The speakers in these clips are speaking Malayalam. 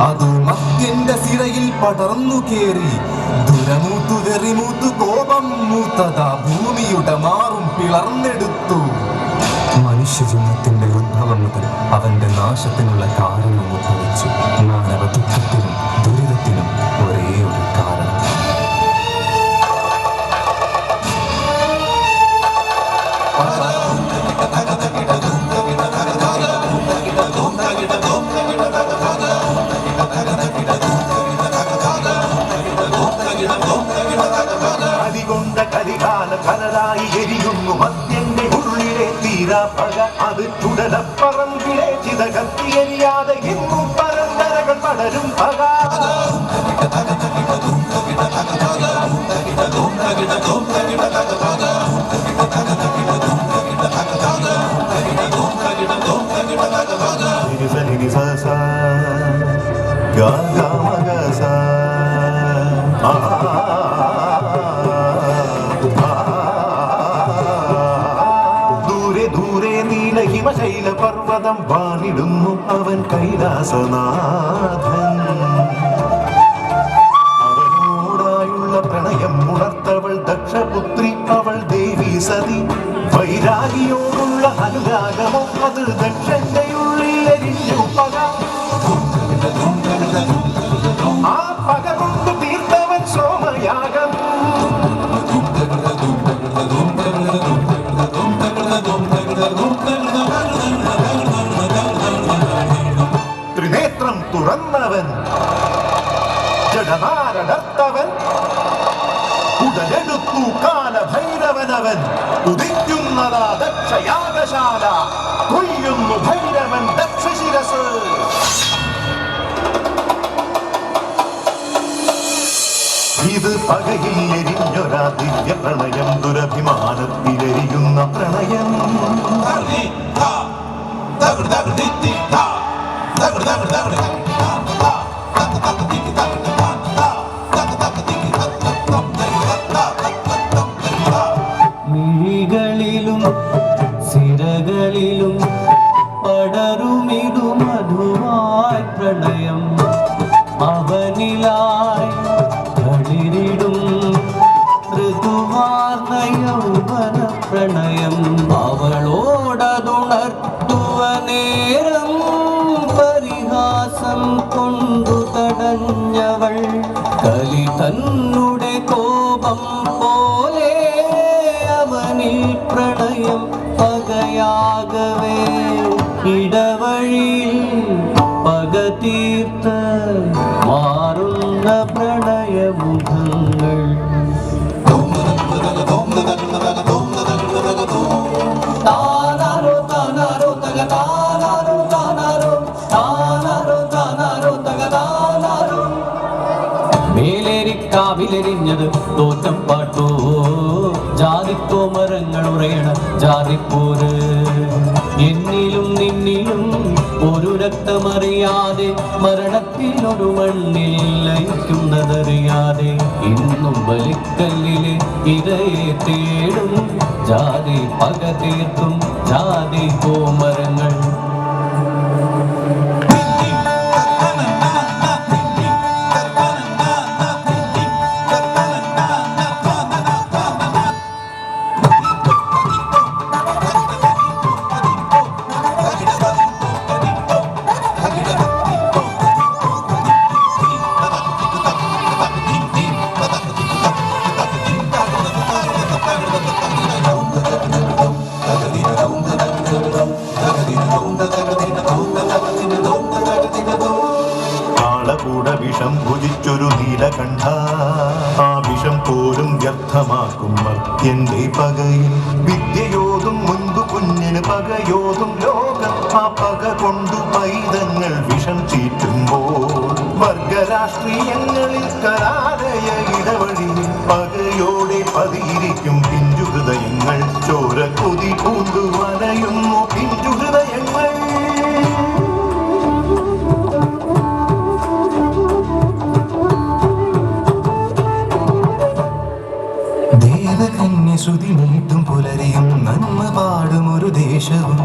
അതു മത്യന്റെ സിരയിൽ പടർന്നു കേറി ദുരമൂത്തു വെറിമൂത്തു കോപം മൂത്തതാ ഭൂമിയുടെ മാറും പിളർന്നെടുത്തു. മനുഷ്യജന്മത്തിന്റെ ഉദ്ഭവം മുതൽ അവന്റെ നാശത്തിനുള്ള കാരണം ഉദ്ഭവിച്ചു. മാനവ ദുഃഖത്തിനും ദുരിതത്തിനും ഒരേ ഒരു കാരണം. അരികൊണ്ട കരികാല കനലായി എരിയുന്നു മദ്യന്റെ ഉള്ളിലെ തീരാപ്പക. അത് ചുടലപ്പറമ്പിലെ ചിതകത്തിയെരിയാതെ ഇന്നും പരമ്പരകൾ പടരും പക. ദൂരെ ദൂരെ നീല ഹിമശൈല പർവ്വതം വാണിടുന്നു അവൻ കൈലാസനാഥൻ. അവനോടായുള്ള പ്രണയം ഉണർത്തവൾ ദക്ഷപുത്രി, അവൾ ദേവി സതി. വൈരാഗിയോടുള്ള അനുരാഗമോ അത് ദക്ഷന്റെ ഉള്ളിൽ എരിഞ്ഞു പക. ആ പക കൊണ്ട് തീർത്തവൻ സോമയാഗം. ത്രിനേത്രം തുറന്നവൻ, ജഡമാരടർത്തവൻ, ഉടലെടുത്തു കാലഭൈരവനവൻ. ഉദിക്കുന്നതാ ദക്ഷയാഗശാല, കൊയ്യുന്നു ഭൈരവൻ ദക്ഷശിരസ്. ഇത് പകയിൽ എരിഞ്ഞൊരാ ദിവ്യ പ്രണയം, ദുരഭിമാനത്തിലെരിയുന്ന പ്രണയം. മിഴികളിലും സിരകളിലും പടരുമിതു മധുവായി പ്രണയം. അവനിലായി കളിരിടും ഋതുവാർന്ന യൗവന പ്രണയം. അവളോടതുണർത്തുവ നേരം പരിഹാസം കൊണ്ടു തടഞ്ഞവൾ. കലി തന്നുടെ കോപം പോലെ അവനിൽ പ്രണയം പകയാകവേ. ഇടവഴിയിൽ പക തീർത്ത് മാറുന്ന പ്രണയമുഖങ്ങൾ. താനാരോ താനാരോ തക താനാരോ താനാരോ താനാരോ താനാരോ തക താനാരോ. മേലേരിക്കാവിലെരിഞ്ഞത് തോറ്റപ്പാട്ടോ, ജാതിക്കോ മരങ്ങൾ ഉറയണ ജാതിപ്പോര്. എന്നിലും നിന്നിലും ഒരു രക്തമറിയാതെ, മരണത്തിനൊരു മണ്ണിൽ ലയിക്കുന്നതറിയാതെ, ഇന്നും ബലിക്കല്ലിലെ ഇരയെ തേടും ജാതി പക തീർക്കും ജാതി കോമരങ്ങൾ. കാളകൂട വിഷം ഭുജിച്ചൊരു നീലകണ്ഠ, ആ വിഷം പോലും വ്യർത്ഥമാക്കും മർത്യന്റെ പകയിൽ. വിദ്യയോതും മുൻപ് കുഞ്ഞിന് പകയോതും ലോകം. ആ പക കൊണ്ടു പൈതങ്ങൾ വിഷം ചീറ്റുമ്പോൾ വർഗരാഷ്ട്രീയങ്ങളിൽ കലാലയ ഇടവഴിയിൽ പകയോടെ പതിയിരിക്കും പിഞ്ചു ഹൃദയങ്ങൾ. ചോര കൊതി പൂണ്ടു വലയുന്നു പിഞ്ചു ഹൃദയങ്ങൾ. ശ്രുതി നീട്ടും പുലരിയും നന്മ പാടും ഒരു ദേശവും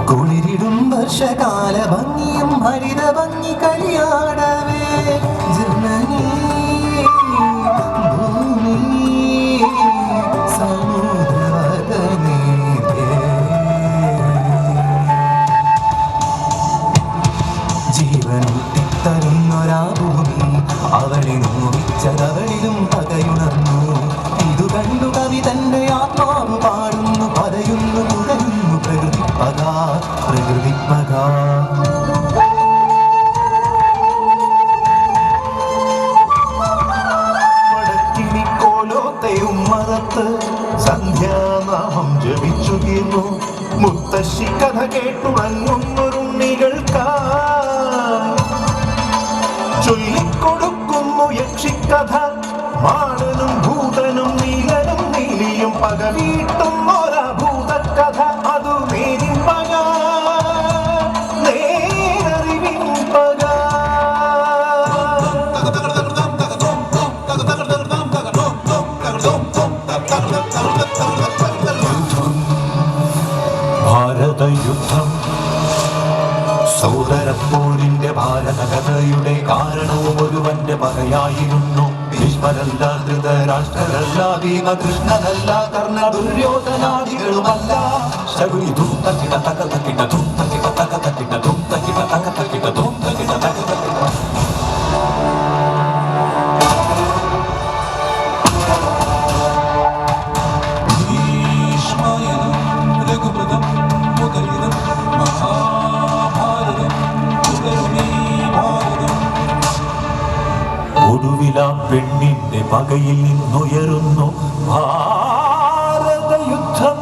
കുളിരിടും വർഷകാല ഭംഗിയും ഹരിത ഭംഗി കളിയാണ് ജീവനൂട്ടിത്തരുന്നൊരാ ഭൂമി അവളെ നോവിച്ചതവളിലും പകയുണർന്നു. ഇതു കണ്ടു കവി തന്റെ ആത്മാവ് പാടുന്നു, പതയുന്നു, തുടരുന്നു പ്രകൃതിപ്പക, പ്രകൃതിപ്പക. മറത്ത് സന്ധ്യാനാമം ജപിച്ചു തീർന്നു. മുത്തശ്ശി കഥ കേട്ടുറങ്ങുന്നൊരുണ്ണികൾക്കായി ചൊല്ലിക്കൊടുക്കുന്നു യക്ഷിക്കഥ. മാടനും ഭൂതനും നീലനും നീലിയും പക വീട്ടും ഒരഭൂതക്കഥ. അതു നേരിൻ പക, നേരറിവിൻ പക. ഭാരതയുദ്ധം സൗദരപ്പോരിന്റെ ഭാരതകഥയുടെ കാരണവും ഒരുവന്റെ പകയായിരുന്നു. ഭീഷ്മരല്ല, ധൃതരാഷ്ട്രരല്ല, ഭീമകൃഷ്ണനല്ല, കർണ ദുര്യോധനാദികളുമല്ല. ശകുനി ധൂം തക്കിട തക തക്കിട ധൂം തക്കിട തക തക്കിട ധൂം തക്കിട തക തക്കിട ധൂം തക്കിട തക തക്കിട. ഒടുവിലാ പെണ്ണിന്റെ പകയിൽ നിന്നുയരുന്നു ഭാരതയുദ്ധം.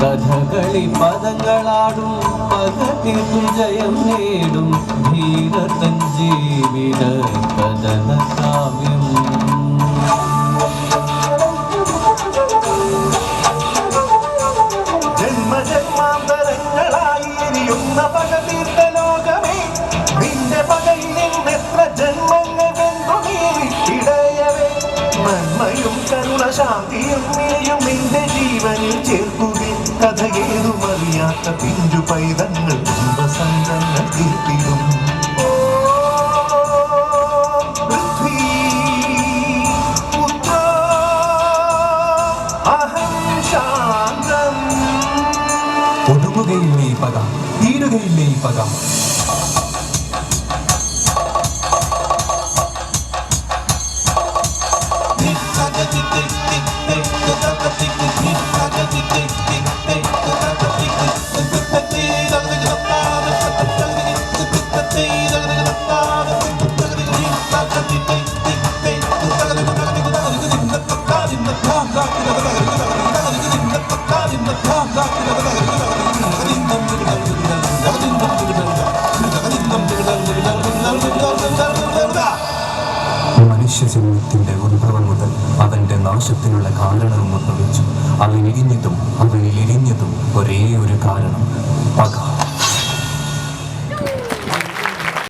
കഥകളി പദങ്ങളാടും പകതീർന്നു ജയം നേടും ധീരതൻ ജീവിത കഥന കാവ്യം. ജന്മജന്മാന്തരങ്ങളായി എരിയുന്ന പകതീർത്ത ലോകമേ, നിന്റെ പകയിൽ നിന്നെത്ര ജന്മങ്ങൾ വെന്തു നീറിടയവേ. നന്മയും കരുണ ശാന്തിയും നീയും നിന്റെ ജീവനിൽ ചേർക്കുകയും കഥയേതുമറിയാത്ത പിഞ്ചു പൈതങ്ങൾ കുംഭസംഘങ്ങൾ തീർത്തിടും. ഒടുങ്ങുകയില്ലേ ഈ പക, തീരുകയില്ലേ ഈ പക. മനുഷ്യജന്മത്തിന്റെ ഉത്ഭവം മുതൽ അവന്റെ നാശത്തിനുള്ള കാരണവും ഉദ്ഭവിച്ചു. അവനിരിഞ്ഞതും അവനിലിരിഞ്ഞതും ഒരേ ഒരു കാരണം, പക.